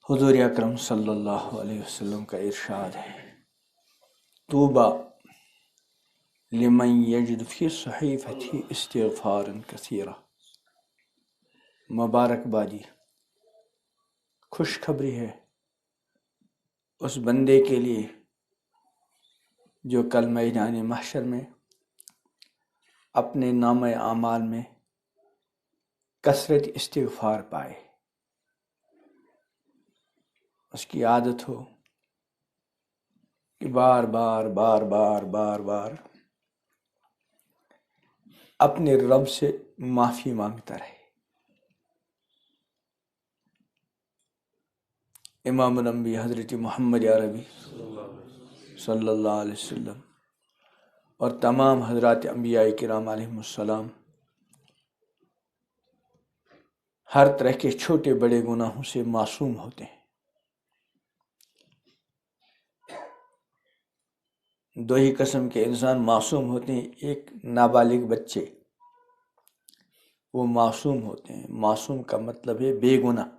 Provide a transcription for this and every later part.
حضور اکرم صلی اللہ علیہ وسلم کا ارشاد ہے، طوبیٰ لمن یجد فی صحیفتی استغفارا کثیرا، مبارک بادی، خوشخبری ہے اس بندے کے لیے جو کل میدان محشر میں اپنے نامہ اعمال میں کثرت استغفار پائے، اس کی عادت ہو کہ بار بار بار بار بار بار اپنے رب سے معافی مانگتا رہے۔ امام الانبیاء حضرت محمد عربی صلی اللہ علیہ وسلم اور تمام حضرات انبیاء کرام علیہم السلام ہر طرح کے چھوٹے بڑے گناہوں سے معصوم ہوتے ہیں۔ دو ہی قسم کے انسان معصوم ہوتے ہیں، ایک نابالغ بچے، وہ معصوم ہوتے ہیں، معصوم کا مطلب ہے بے گناہ،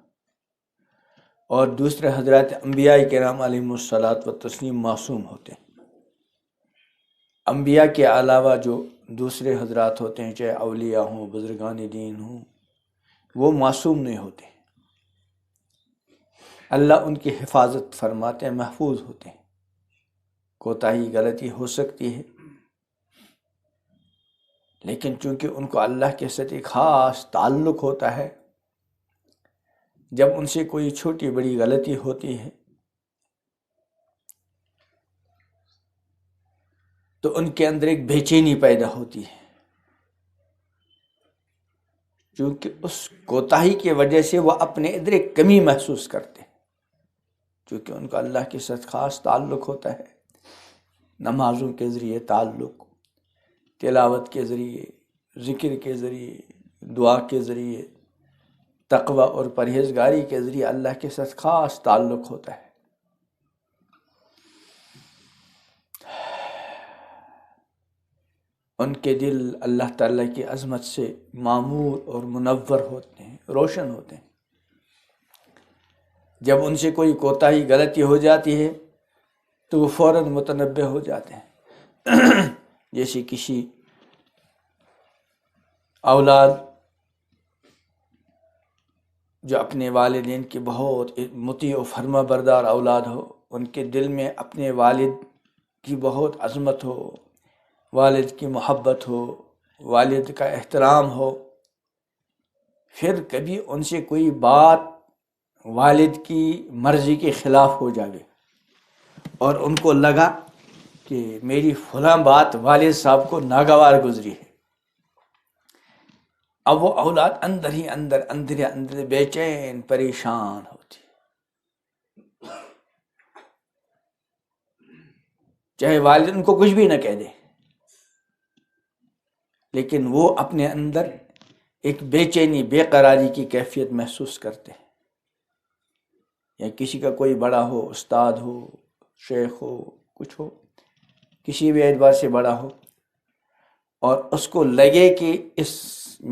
اور دوسرے حضرات انبیاء کرام علیہم الصلاۃ والتسلیم معصوم ہوتے ہیں۔ انبیاء کے علاوہ جو دوسرے حضرات ہوتے ہیں، چاہے اولیاء ہوں، بزرگان دین ہوں، وہ معصوم نہیں ہوتے، اللہ ان کی حفاظت فرماتے ہیں، محفوظ ہوتے ہیں۔ کوتاہی غلطی ہو سکتی ہے، لیکن چونکہ ان کو اللہ کے ساتھ ایک خاص تعلق ہوتا ہے، جب ان سے کوئی چھوٹی بڑی غلطی ہوتی ہے تو ان کے اندر ایک بے چینی پیدا ہوتی ہے، چونکہ اس کوتاہی کی وجہ سے وہ اپنے اندر ایک کمی محسوس کرتے ہیں، چونکہ ان کو اللہ کے ساتھ خاص تعلق ہوتا ہے، نمازوں کے ذریعے تعلق، تلاوت کے ذریعے، ذکر کے ذریعے، دعا کے ذریعے، تقوی اور پرہیزگاری کے ذریعے اللہ کے ساتھ خاص تعلق ہوتا ہے۔ ان کے دل اللہ تعالیٰ کی عظمت سے معمور اور منور ہوتے ہیں، روشن ہوتے ہیں۔ جب ان سے کوئی کوتاہی غلطی ہو جاتی ہے تو وہ فوراً متنبہ ہو جاتے ہیں۔ جیسے کسی اولاد جو اپنے والدین کی بہت مطیع و فرما بردار اولاد ہو، ان کے دل میں اپنے والد کی بہت عظمت ہو، والد کی محبت ہو، والد کا احترام ہو، پھر کبھی ان سے کوئی بات والد کی مرضی کے خلاف ہو جائے اور ان کو لگا کہ میری فلاں بات والد صاحب کو ناگوار گزری ہے، اب وہ اولاد اندر ہی اندر بے چین پریشان ہوتی، چاہے والد ان کو کچھ بھی نہ کہہ دے، لیکن وہ اپنے اندر ایک بے چینی، بے قراری کی کیفیت محسوس کرتے ہیں۔ یا کسی کا کوئی بڑا ہو، استاد ہو، شیخ ہو، کچھ ہو، کسی بھی اعتبار سے بڑا ہو، اور اس کو لگے کہ اس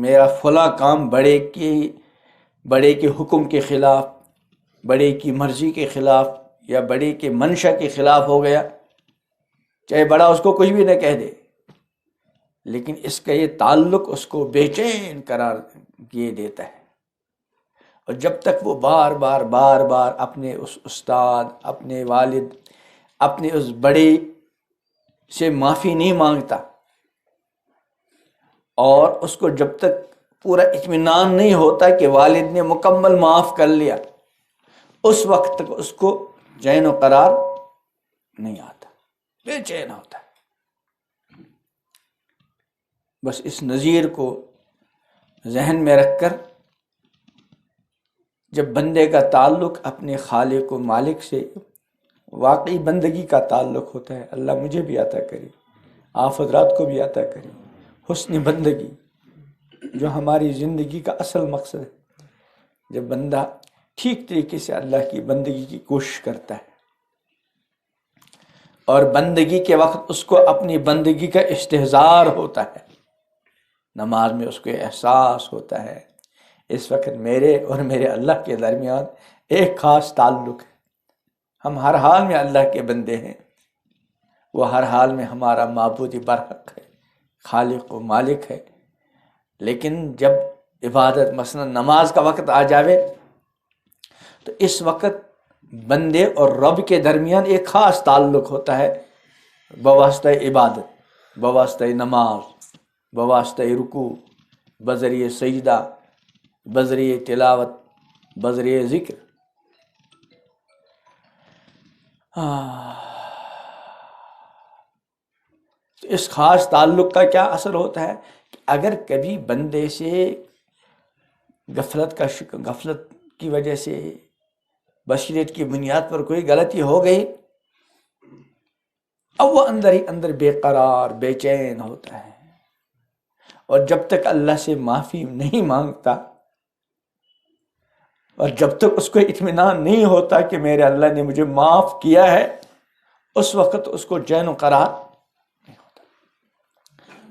میرا فلاں کام بڑے کے حکم کے خلاف، بڑے کی مرضی کے خلاف یا بڑے کے منشا کے خلاف ہو گیا، چاہے بڑا اس کو کچھ بھی نہ کہہ دے، لیکن اس کا یہ تعلق اس کو بے چین قرار کیے دیتا ہے۔ اور جب تک وہ بار بار اپنے اس استاد، اپنے والد، اپنے اس بڑے سے معافی نہیں مانگتا، اور اس کو جب تک پورا اطمینان نہیں ہوتا کہ والد نے مکمل معاف کر لیا، اس وقت تک اس کو چین و قرار نہیں آتا، بے چین ہوتا ہے۔ بس اس نظیر کو ذہن میں رکھ کر جب بندے کا تعلق اپنے خالق و مالک سے واقعی بندگی کا تعلق ہوتا ہے، اللہ مجھے بھی عطا کرے، آپ حضرات کو بھی عطا کرے حسن بندگی، جو ہماری زندگی کا اصل مقصد ہے۔ جب بندہ ٹھیک طریقے سے اللہ کی بندگی کی کوشش کرتا ہے اور بندگی کے وقت اس کو اپنی بندگی کا استحضار ہوتا ہے، نماز میں اس کو احساس ہوتا ہے اس وقت میرے اور میرے اللہ کے درمیان ایک خاص تعلق ہے. ہم ہر حال میں اللہ کے بندے ہیں، وہ ہر حال میں ہمارا معبود برحق ہے، خالق و مالک ہے. لیکن جب عبادت مثلا نماز کا وقت آ جاوے تو اس وقت بندے اور رب کے درمیان ایک خاص تعلق ہوتا ہے بواسطہ عبادت، بواسطہ نماز، بواسطہ رکوع، بذریعہ سجدہ، بذریعہ تلاوت، بذریعہ ذکر. تو اس خاص تعلق کا کیا اثر ہوتا ہے کہ اگر کبھی بندے سے غفلت کی وجہ سے بصیرت کی بنیاد پر کوئی غلطی ہو گئی، اب وہ اندر ہی اندر بے قرار بے چین ہوتا ہے، اور جب تک اللہ سے معافی نہیں مانگتا اور جب تک اس کو اطمینان نہیں ہوتا کہ میرے اللہ نے مجھے معاف کیا ہے، اس وقت اس کو چین و قرار نہیں ہوتا.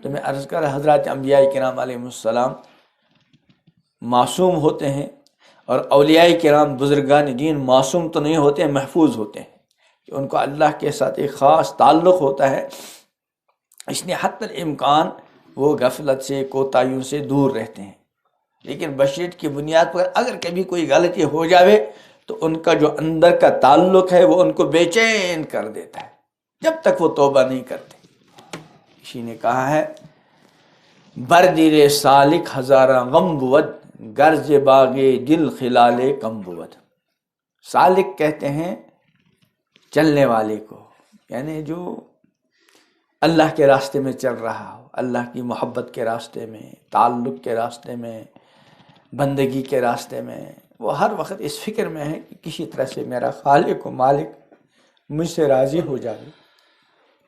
تو میں عرض کر رہا، حضرات انبیاء کرام علیہ السلام معصوم ہوتے ہیں، اور اولیاء کرام بزرگان دین معصوم تو نہیں ہوتے، محفوظ ہوتے ہیں کہ ان کو اللہ کے ساتھ ایک خاص تعلق ہوتا ہے. اس لیے حتی الامکان وہ غفلت سے کوتاہیوں سے دور رہتے ہیں. لیکن بشریت کی بنیاد پر اگر کبھی کوئی غلطی ہو جاوے تو ان کا جو اندر کا تعلق ہے وہ ان کو بے چین کر دیتا ہے جب تک وہ توبہ نہیں کرتے. کسی نے کہا ہے، بردل سالک ہزارہ غم بود، گرز باغے دل خلالے کم بود. سالک کہتے ہیں چلنے والے کو، یعنی جو اللہ کے راستے میں چل رہا ہو، اللہ کی محبت کے راستے میں، تعلق کے راستے میں، بندگی کے راستے میں. وہ ہر وقت اس فکر میں ہے کہ کسی طرح سے میرا خالق و مالک مجھ سے راضی ہو جائے،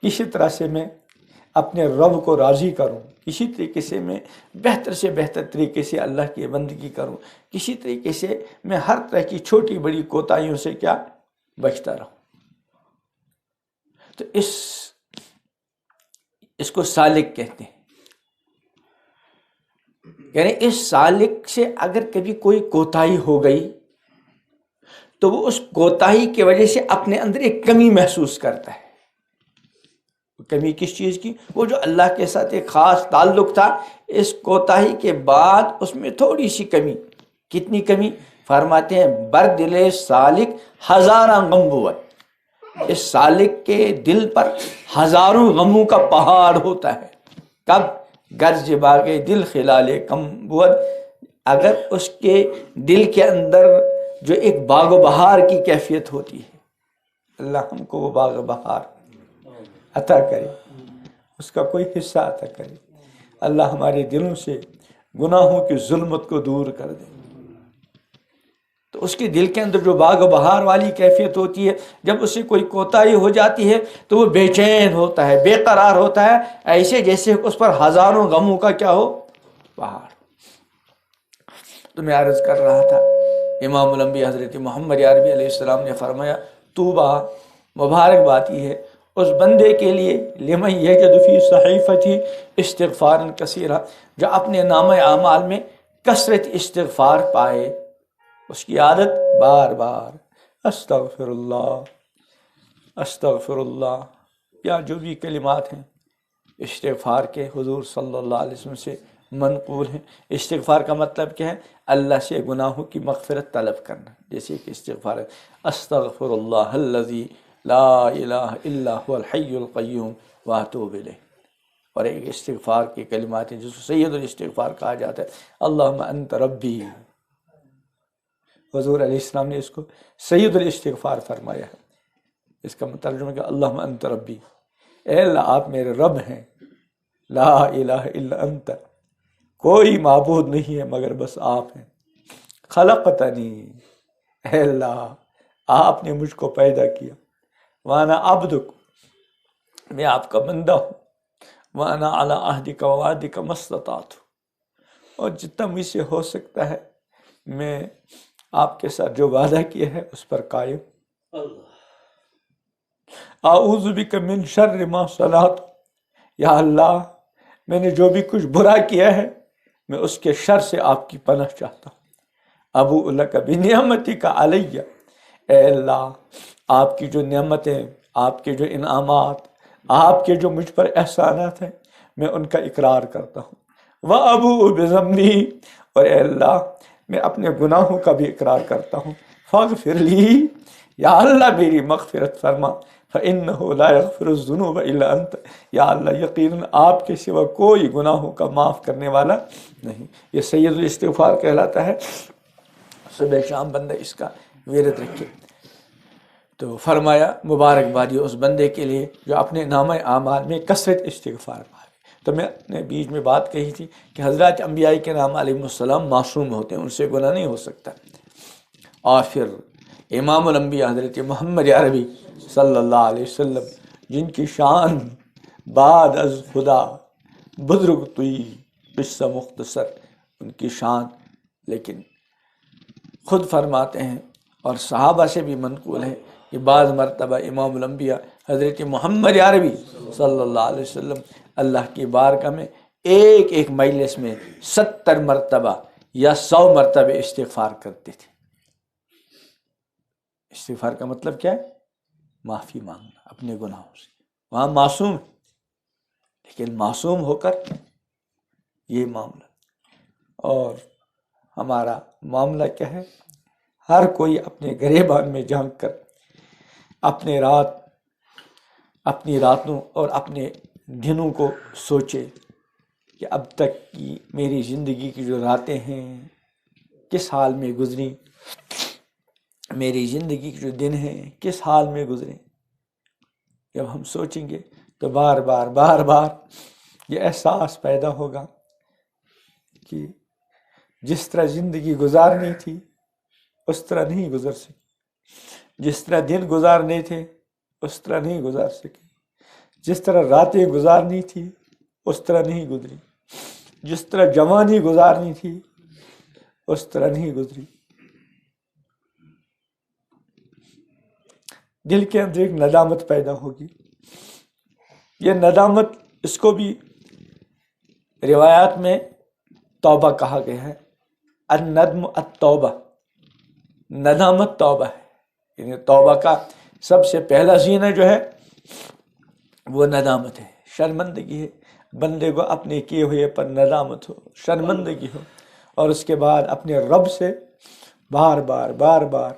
کسی طرح سے میں اپنے رب کو راضی کروں، کسی طریقے سے میں بہتر سے بہتر طریقے سے اللہ کی بندگی کروں، کسی طریقے سے میں ہر طرح کی چھوٹی بڑی کوتاہیوں سے کیا بچتا رہوں. تو اس کو سالک کہتے ہیں. یعنی اس سالک سے اگر کبھی کوئی کوتاہی ہو گئی تو وہ اس کوتاہی کی وجہ سے اپنے اندر ایک کمی محسوس کرتا ہے. کمی کس چیز کی؟ وہ جو اللہ کے ساتھ ایک خاص تعلق تھا، اس کوتاہی کے بعد اس میں تھوڑی سی کمی. کتنی کمی؟ فرماتے ہیں بردل سالک ہزارہ غم بود. اس سالک کے دل پر ہزاروں غموں کا پہاڑ ہوتا ہے. کب؟ گرج باغے دل خلالے کم بود. اگر اس کے دل کے اندر جو ایک باغ و بہار کی کیفیت ہوتی ہے، اللہ ہم کو وہ باغ و بہار عطا کرے، اس کا کوئی حصہ عطا کرے. اللہ ہمارے دلوں سے گناہوں کی ظلمت کو دور کر دے. تو اس کے دل کے اندر جو باغ و بہار والی کیفیت ہوتی ہے، جب اس سے کوئی کوتاہی ہو جاتی ہے تو وہ بے چین ہوتا ہے، بے قرار ہوتا ہے، ایسے جیسے اس پر ہزاروں غموں کا کیا ہو پہاڑ. تو میں عرض کر رہا تھا، امام الانبیاء حضرت محمد عربی علیہ السلام نے فرمایا، طوبیٰ، مبارک بات یہ ہے اس بندے کے لیے، لمن یجد فی صحیفتی استغفارا کثیرا، جو اپنے نامہ اعمال میں کثرت استغفار پائے. اس کی عادت بار بار استغفر اللہ استغفر اللہ، یا جو بھی کلمات ہیں استغفار کے حضور صلی اللہ علیہ وسلم سے منقول ہیں. استغفار کا مطلب کیا ہے؟ اللہ سے گناہوں کی مغفرت طلب کرنا. جیسے کہ استغفار ہے استغفر اللہ الذی لا الہ الا هو الحی القیوم واتوب الیہ. اور ایک استغفار کی کلمات ہیں جس کو سید الاستغفار کہا جاتا ہے، اللہم انت ربی. حضور علیہ السلام نے اس کو سید الاستغفار فرمایا ہے. اس کا ترجمہ کہ اللہم انت ربی، اے اللہ آپ میرے رب ہیں. لا الہ الا انت، کوئی معبود نہیں ہے مگر بس آپ ہیں. خلقتنی، اے اللہ آپ نے مجھ کو پیدا کیا. وانا عبدک، میں آپ کا بندہ ہوں. وانا علی عہدک ووعدک ما استطعت، اور جتنا مجھ سے ہو سکتا ہے میں آپ کے ساتھ جو وعدہ کیا ہے اس پر قائم. اعوذ بک من شر ما صنعت، یا اللہ میں نے جو بھی کچھ برا کیا ہے میں اس کے شر سے آپ کی پناہ چاہتا ہوں. ابو لک بنعمتک علیہ، اے اللہ آپ کی جو نعمتیں، آپ کے جو انعامات، آپ کے جو مجھ پر احسانات ہیں، میں ان کا اقرار کرتا ہوں۔ وَأَبُوءُ بِذَنبِی، اور اے اللہ میں اپنے گناہوں کا بھی اقرار کرتا ہوں۔ فاغفر لی، یا اللہ میری مغفرت فرما۔ فإنہ لا یغفر الذنوب الا انت، یا اللہ یقیناً آپ کے سوا کوئی گناہوں کا معاف کرنے والا نہیں۔ یہ سید الاستغفار کہلاتا ہے، صبح شام بندہ اس کا ورد رکھے۔ تو فرمایا مبارکبادی اس بندے کے لیے جو اپنے نامہ اعمال میں کثرت استغفار پائے۔ تو میں نے بیچ میں بات کہی تھی کہ حضرات انبیاء کے نام علیہ السلام معصوم ہوتے ہیں، ان سے گناہ نہیں ہو سکتا۔ اور پھر امام الانبیاء حضرت محمد عربی صلی اللہ علیہ وسلم، جن کی شان بعد از خدا بزرگ توئی قصہ مختصر، ان کی شان، لیکن خود فرماتے ہیں اور صحابہ سے بھی منقول ہے کہ بعض مرتبہ امام الانبیاء حضرت محمد عربی صلی اللہ علیہ وسلم اللہ کی بارگاہ میں ایک ایک مجلس میں 70 مرتبہ یا 100 مرتبہ استغفار کرتے تھے۔ استغفار کا مطلب کیا ہے؟ معافی مانگنا اپنے گناہوں سے۔ وہاں معصوم، لیکن معصوم ہو کر یہ معاملہ، اور ہمارا معاملہ کیا ہے؟ ہر کوئی اپنے گریبان میں جھانک کر اپنی راتوں اور اپنے دنوں کو سوچے کہ اب تک کی میری زندگی کی جو راتیں ہیں کس حال میں گزری، میری زندگی کے جو دن ہیں کس حال میں گزرے۔ جب ہم سوچیں گے تو بار بار یہ احساس پیدا ہوگا کہ جس طرح زندگی گزارنی تھی اس طرح نہیں گزر سکی، جس طرح دن گزارنے تھے اس طرح نہیں گزار سکی، جس طرح راتیں گزارنی تھی اس طرح نہیں گزری، جس طرح جوانی گزارنی تھی اس طرح نہیں گزری۔ دل کے اندر ایک ندامت پیدا ہوگی۔ یہ ندامت، اس کو بھی روایات میں توبہ کہا گیا ہے۔ الندم التوبہ، ندامت توبہ ہے، یعنی توبہ کا سب سے پہلا زینہ جو ہے وہ ندامت ہے، شرمندگی ہے۔ بندے کو اپنے کیے ہوئے پر ندامت ہو، شرمندگی ہو، اور اس کے بعد اپنے رب سے بار بار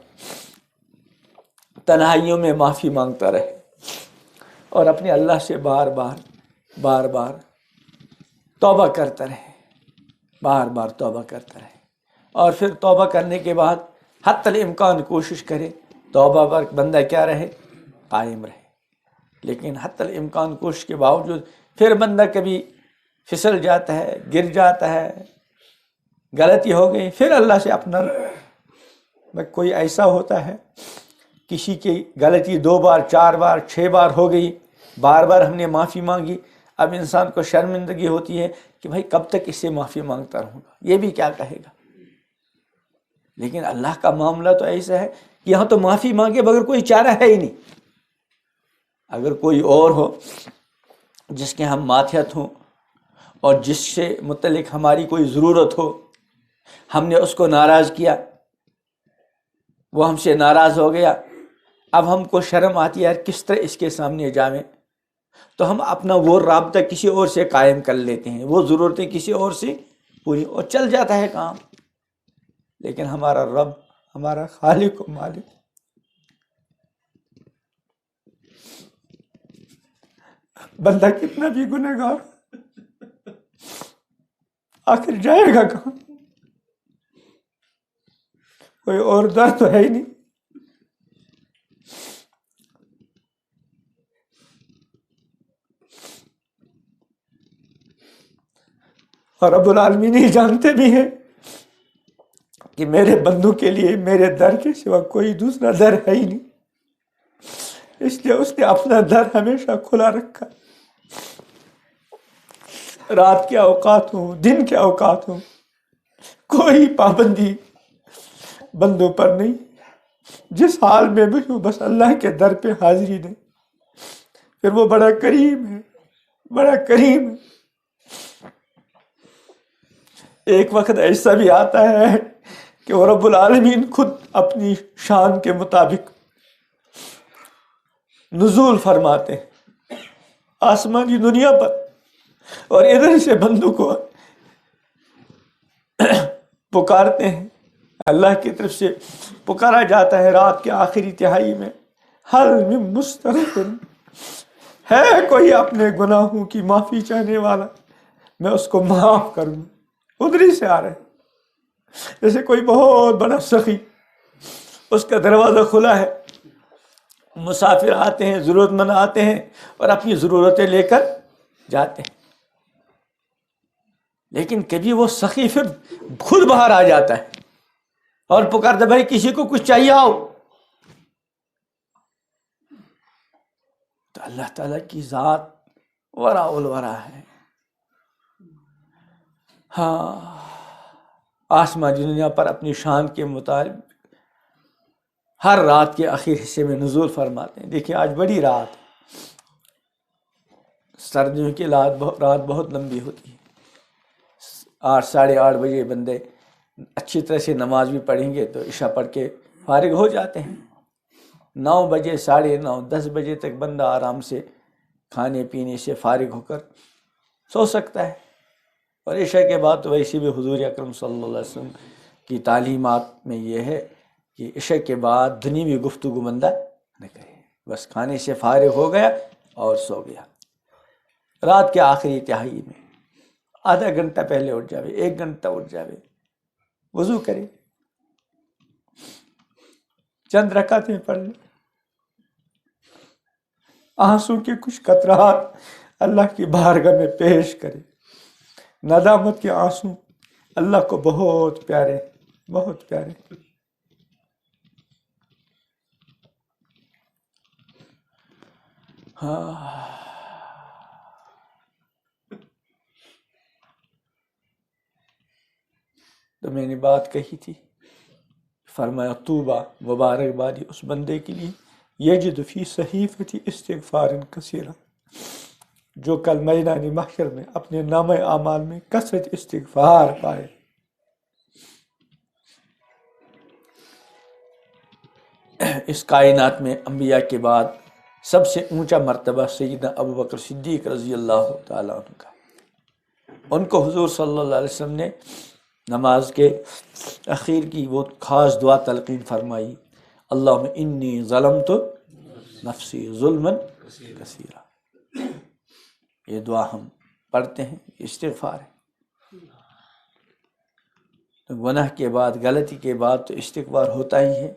تنہائیوں میں معافی مانگتا رہے، اور اپنے اللہ سے بار بار توبہ کرتا رہے، بار توبہ کرتا رہے۔ اور پھر توبہ کرنے کے بعد حتی الامکان کوشش کرے توبہ پر بندہ کیا رہے؟ قائم رہے۔ لیکن حتی الامکان کوشش کے باوجود پھر بندہ کبھی پھسل جاتا ہے، گر جاتا ہے، غلطی ہو گئی، پھر اللہ سے اپنا کوئی ایسا ہوتا ہے کسی کی غلطی 2 بار 4 بار 6 بار ہو گئی، بار ہم نے معافی مانگی، اب انسان کو شرمندگی ہوتی ہے کہ بھائی کب تک اس سے معافی مانگتا رہوں گا، یہ بھی کیا کہے گا۔ لیکن اللہ کا معاملہ تو ایسا ہے کہ یہاں تو معافی مانگے بغیر کوئی چارہ ہے ہی نہیں۔ اگر کوئی اور ہو جس کے ہم ماتحت ہوں اور جس سے متعلق ہماری کوئی ضرورت ہو، ہم نے اس کو ناراض کیا، وہ ہم سے ناراض ہو گیا، اب ہم کو شرم آتی ہے یار کس طرح اس کے سامنے جاویں، تو ہم اپنا وہ رابطہ کسی اور سے قائم کر لیتے ہیں، وہ ضرورتیں کسی اور سے پوری، اور چل جاتا ہے کام۔ لیکن ہمارا رب، ہمارا خالق و مالک، بندہ کتنا بھی گنہگار آخر جائے گا کہاں؟ کوئی اور در تو ہے ہی نہیں۔ اور رب العالمین یہ جانتے بھی ہیں کہ میرے بندوں کے لیے میرے در کے سوا کوئی دوسرا در ہے ہی نہیں، اس لیے اس نے اپنا در ہمیشہ کھلا رکھا۔ رات کے اوقات ہوں، دن کے اوقات ہوں، کوئی پابندی بندوں پر نہیں، جس حال میں بھی ہوں بس اللہ کے در پہ حاضری دیں۔ پھر وہ بڑا کریم ہے، بڑا کریم ہے۔ ایک وقت ایسا بھی آتا ہے کہ وہ رب العالمین خود اپنی شان کے مطابق نزول فرماتے ہیں آسمانی دنیا پر، اور ادھر سے بندوں کو پکارتے ہیں۔ اللہ کی طرف سے پکارا جاتا ہے رات کے آخری تہائی میں، حل من مستغفر، ہے کوئی اپنے گناہوں کی معافی چاہنے والا، میں اس کو معاف کروں۔ ادھر ہی سے آ رہے ہیں، جیسے کوئی بہت بڑا سخی، اس کا دروازہ کھلا ہے، مسافر آتے ہیں، ضرورت مند آتے ہیں اور اپنی ضرورتیں لے کر جاتے ہیں، لیکن کبھی وہ سخی پھر خود باہر آ جاتا ہے اور پکارتا بھائی کسی کو کچھ چاہیے آؤ۔ تو اللہ تعالیٰ کی ذات ورا الورا ہے۔ ہاں، آسمانی دنیا پر اپنی شان کے مطابق ہر رات کے آخر حصے میں نزول فرماتے ہیں۔ دیکھیں آج بڑی رات، سردیوں کی رات بہت لمبی ہوتی ہے، 8 ساڑھے 8 بجے بندے اچھی طرح سے نماز بھی پڑھیں گے تو عشاء پڑھ کے فارغ ہو جاتے ہیں۔ 9 بجے 9:30 10 بجے تک بندہ آرام سے کھانے پینے سے فارغ ہو کر سو سکتا ہے، اور عشاء کے بعد تو ویسے بھی حضور اکرم صلی اللہ علیہ وسلم کی تعلیمات میں یہ ہے کہ عشاء کے بعد دنیوی گفتگو بندہ نہ کرے، بس کھانے سے فارغ ہو گیا اور سو گیا۔ رات کے آخری تہائی میں آدھا گھنٹہ پہلے اٹھ جاوے، 1 گھنٹہ اٹھ جاوے، وضو کرے، چند رکعتیں پڑھ لے، آنسو کے کچھ قطرات اللہ کی بارگاہ میں پیش کرے۔ ندامت کے آنسو اللہ کو بہت پیارے، بہت پیارے۔ ہاں، تو میں نے بات کہی تھی، فرمایا طوبیٰ، مبارکبادی اس بندے کے لیے یجد فی صحیفتی استغفار کثیرہ، جو کل میدان محشر میں اپنے نامہ اعمال میں کثرت استغفار پائے۔ اس کائنات میں انبیاء کے بعد سب سے اونچا مرتبہ سیدنا ابوبکر صدیق رضی اللہ تعالیٰ عنہ کا، ان کو حضور صلی اللہ علیہ وسلم نے نماز کے اخیر کی وہ خاص دعا تلقین فرمائی، اللہم انی ظلمت نفسی ظلما کثیرا۔ یہ دعا ہم پڑھتے ہیں، استغفار ہے۔ تو گناہ کے بعد، غلطی کے بعد تو استغفار ہوتا ہی ہے،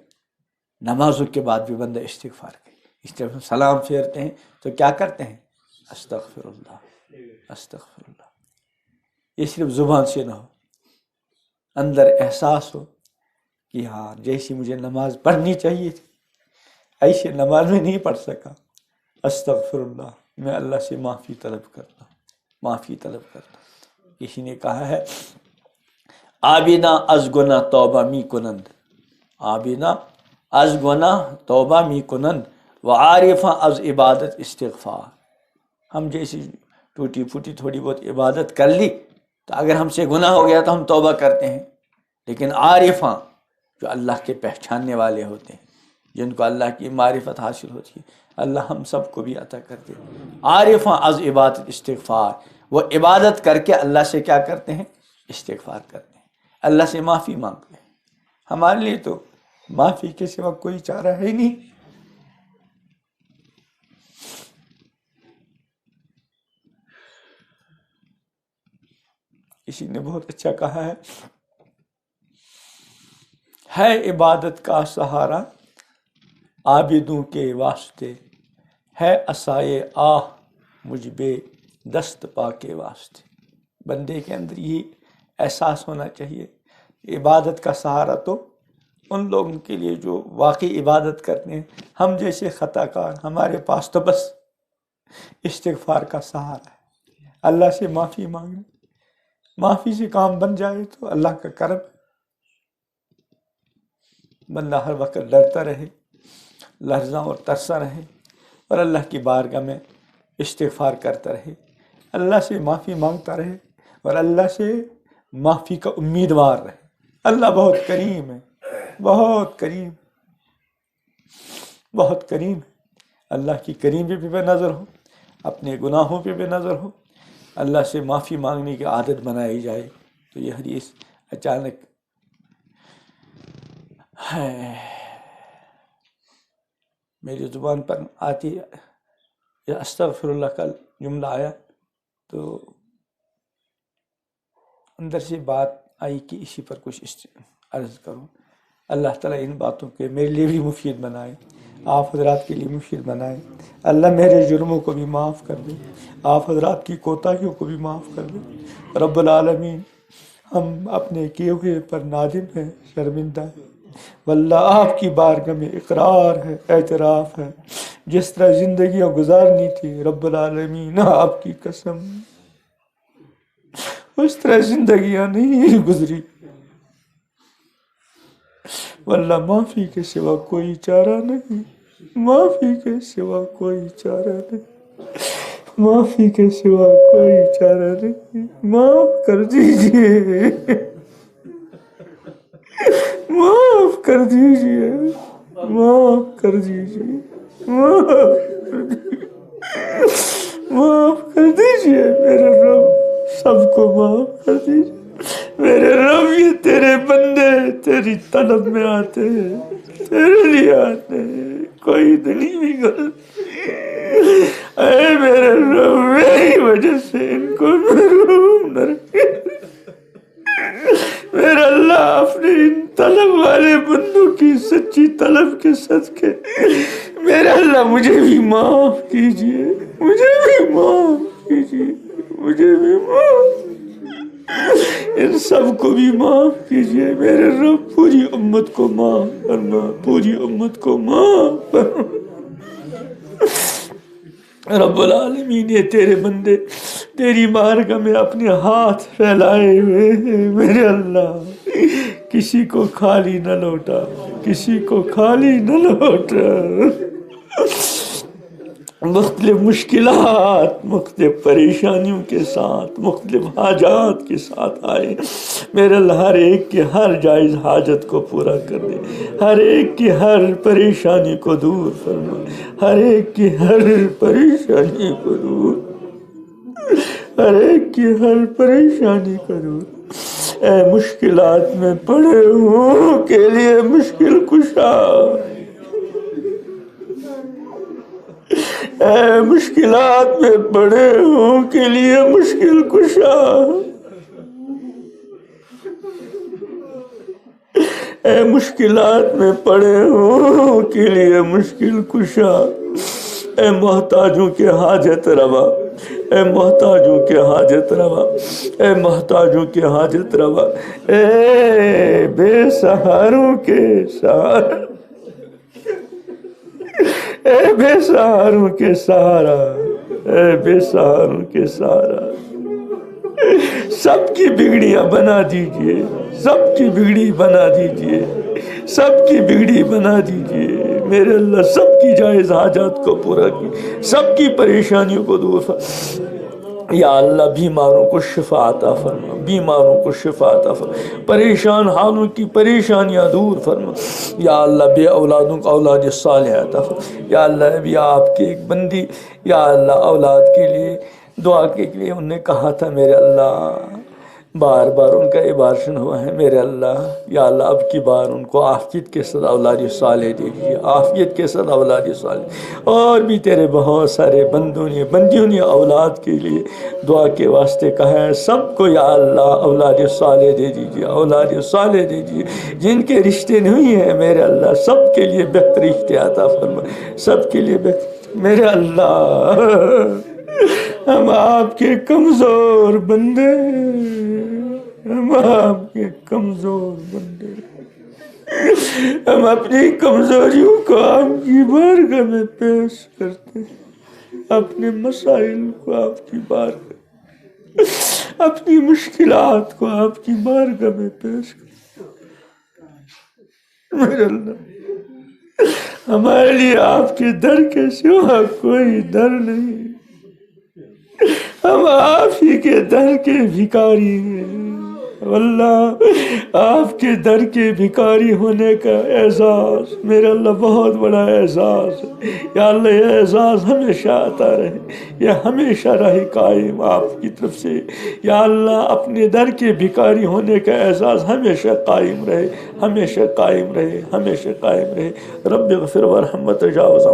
نمازوں کے بعد بھی بندہ استغفار کرے۔ استغفار سلام پھیرتے ہیں تو کیا کرتے ہیں؟ استغفر اللہ، استغفر اللہ۔ یہ صرف زبان سے نہ ہو، اندر احساس ہو کہ ہاں جیسی مجھے نماز پڑھنی چاہیے تھی ایسے نماز میں نہیں پڑھ سکا، استغفر اللہ، میں اللہ سے معافی طلب کرتا ہوں، معافی طلب کرتا ہوں۔ کسی نے کہا ہے آبینا از گناہ توبہ می کنند، آبینا از گناہ توبہ می کنند و عارفاں از عبادت استغفار۔ ہم جیسی ٹوٹی پھوٹی تھوڑی بہت عبادت کر لی تو اگر ہم سے گناہ ہو گیا تو ہم توبہ کرتے ہیں، لیکن عارفاں جو اللہ کے پہچاننے والے ہوتے ہیں، جن کو اللہ کی معرفت حاصل ہوتی ہے، اللہ ہم سب کو بھی عطا کرتے ہیں۔ عارفاں از عبادت استغفار، وہ عبادت کر کے اللہ سے کیا کرتے ہیں؟ استغفار کرتے ہیں، اللہ سے معافی مانگتے ہیں۔ ہمارے لیے تو معافی کے سوا کوئی چارہ ہے ہی نہیں۔ کسی نے بہت اچھا کہا ہے عبادت کا سہارا عابدوں کے واسطے، ہے عصائے آہ مجھ بے دست پا کے واسطے۔ بندے کے اندر یہ احساس ہونا چاہیے کہ عبادت کا سہارا تو ان لوگوں کے لیے جو واقعی عبادت کرتے ہیں، ہم جیسے خطا کار، ہمارے پاس تو بس استغفار کا سہارا ہے، اللہ سے معافی مانگنا۔ معافی سے کام بن جائے تو اللہ کا کرم، بندہ ہر وقت ڈرتا رہے، لرزاں اور ترسا رہے، اور اللہ کی بارگاہ میں استغفار کرتا رہے، اللہ سے معافی مانگتا رہے، اور اللہ سے معافی کا امیدوار رہے۔ اللہ بہت کریم ہے، بہت کریم، بہت کریم ہے۔ اللہ کی کریمی پہ نظر ہو، اپنے گناہوں پہ بھی نظر ہو، اللہ سے معافی مانگنے کی عادت بنائی جائے تو یہ حدیث اچانک ہے میری زبان پر آتی ہے، یا استغفر اللہ کا جملہ آیا تو اندر سے بات آئی کہ اسی پر کچھ عرض کروں۔ اللہ تعالیٰ ان باتوں کے میرے لیے بھی مفید بنائے، آپ حضرات کے لیے مفید بنائے۔ اللہ میرے جرموں کو بھی معاف کر دے، آپ حضرات کی کوتاہیوں کو بھی معاف کر دے۔ رب العالمین، ہم اپنے کیے ہوئے پر نادم ہیں، شرمندہ ہیں، واللہ آپ کی بارگاہ میں اقرار ہے، اعتراف ہے، جس طرح زندگیاں گزارنی تھی رب العالمین آپ کی قسم اس طرح زندگیاں نہیں گزری، واللہ معافی کے سوا کوئی چارہ نہیں، معافی کے سوا کوئی چارہ نہیں، معافی کے سوا کوئی چارہ نہیں۔ معاف کر دیجئے، معاف کر دیجئے، معاف کر دیجئے، معاف کر دیجئے میرے رب، سب کو معاف کر دیجئے میرے رب۔ یہ تیرے بندے تیری طلب میں آتے ہیں، تیرے لیے آتے ہیں، کوئی دلی بھی غلطی، اے میرے رب میری وجہ سے ان کو محروم نہ رکھے۔ میرا اللہ اپنے ان طلب والے بندوں کی سچی طلب کے صدقے میرا اللہ مجھے بھی معاف کیجئے، مجھے بھی معاف کیجئے، مجھے بھی معاف، ان سب کو بھی معاف کیجئے میرے رب۔ پوری امت کو معاف فرما، پوری امت کو معاف فرما رب العالمین۔ یہ تیرے بندے تیری بارگاہ میں اپنے ہاتھ پھیلائے ہوئے ہیں میرے اللہ، کسی کو خالی نہ لوٹا، کسی کو خالی نہ لوٹا۔ مختلف مشکلات، مختلف پریشانیوں کے ساتھ، مختلف حاجات کے ساتھ آئے میرے اللہ، ہر ایک کی ہر جائز حاجت کو پورا کر دے، ہر ایک کی ہر پریشانی کو دور فرما، ہر ایک کی ہر پریشانی کو دور، ہر ایک کی ہر پریشانی کو دور۔ اے مشکلات میں پڑے ہوں کے لیے مشکل کشا، اے مشکلات میں پڑے ہوں کے لیے مشکل کشا، اے مشکلات میں پڑے ہوں کے لیے مشکل کشا، اے محتاجوں کے حاجت روا، اے محتاجوں کے حاجت روا، اے محتاجوں کے حاجت روا، اے بے سہاروں کے سہارا، اے بے سہاروں کے سہارا، اے بے سہاروں کے سہارا۔ سب کی بگڑیاں بنا دیجئے، سب کی بگڑی بنا دیجئے، سب کی بگڑی بنا دیجئے میرے اللہ، سب کی جائز حاجات کو پورا کی، سب کی پریشانیوں کو دور فرما یا اللہ۔ بیماروں کو شفا عطا فرما، بیماروں کو شفا عطا فرما، پریشان حالوں کی پریشانیاں دور فرما یا اللہ۔ بے اولادوں کو اولاد صالح عطا فرما یا اللہ۔ ابھی آپ کی ایک بندی یا اللہ اولاد کے لیے دعا کے لیے انہوں نے کہا تھا میرے اللہ، بار بار ان کا ابارشن ہوا ہے میرے اللہ، یا اللہ اب کی بار ان کو عافیت کے ساتھ اولاد صالح دے دیجیے، عافیت کے ساتھ اولاد صالح۔ اور بھی تیرے بہت سارے بندیوں نے اولاد کے لیے دعا کے واسطے کہا ہے، سب کو یا اللہ اولاد صالح دے دیجیے، اولاد صالح دے دیجیے۔ جن کے رشتے نہیں ہیں میرے اللہ، سب کے لیے بہتر رشتے عطا فرما، سب کے لیے بہتر میرے اللہ۔ ہم آپ کے کمزور بندے، ہم آپ کے کمزور بندے، ہم اپنی کمزوریوں کو آپ کی بارگاہ میں پیش کرتے ہیں، اپنے مسائل کو آپ کی بارگاہ، اپنی مشکلات کو آپ کی بارگاہ میں پیش کرتے ہیں میرے اللہ۔ ہمارے لیے آپ کے در کے سوا کوئی در نہیں، ہم آپ ہی کے در کے بھکاری ہیں، اللہ آپ کے در کے بھکاری ہونے کا اعزاز میرے اللہ بہت بڑا اعزاز ہے، یا اللہ یہ اعزاز ہمیشہ آتا رہے، یہ ہمیشہ رہے قائم آپ کی طرف سے، یا اللہ اپنے در کے بھکاری ہونے کا اعزاز ہمیشہ قائم رہے، ہمیشہ قائم رہے، ہمیشہ قائم رہے۔ رب اغفر ورحم وتجاوز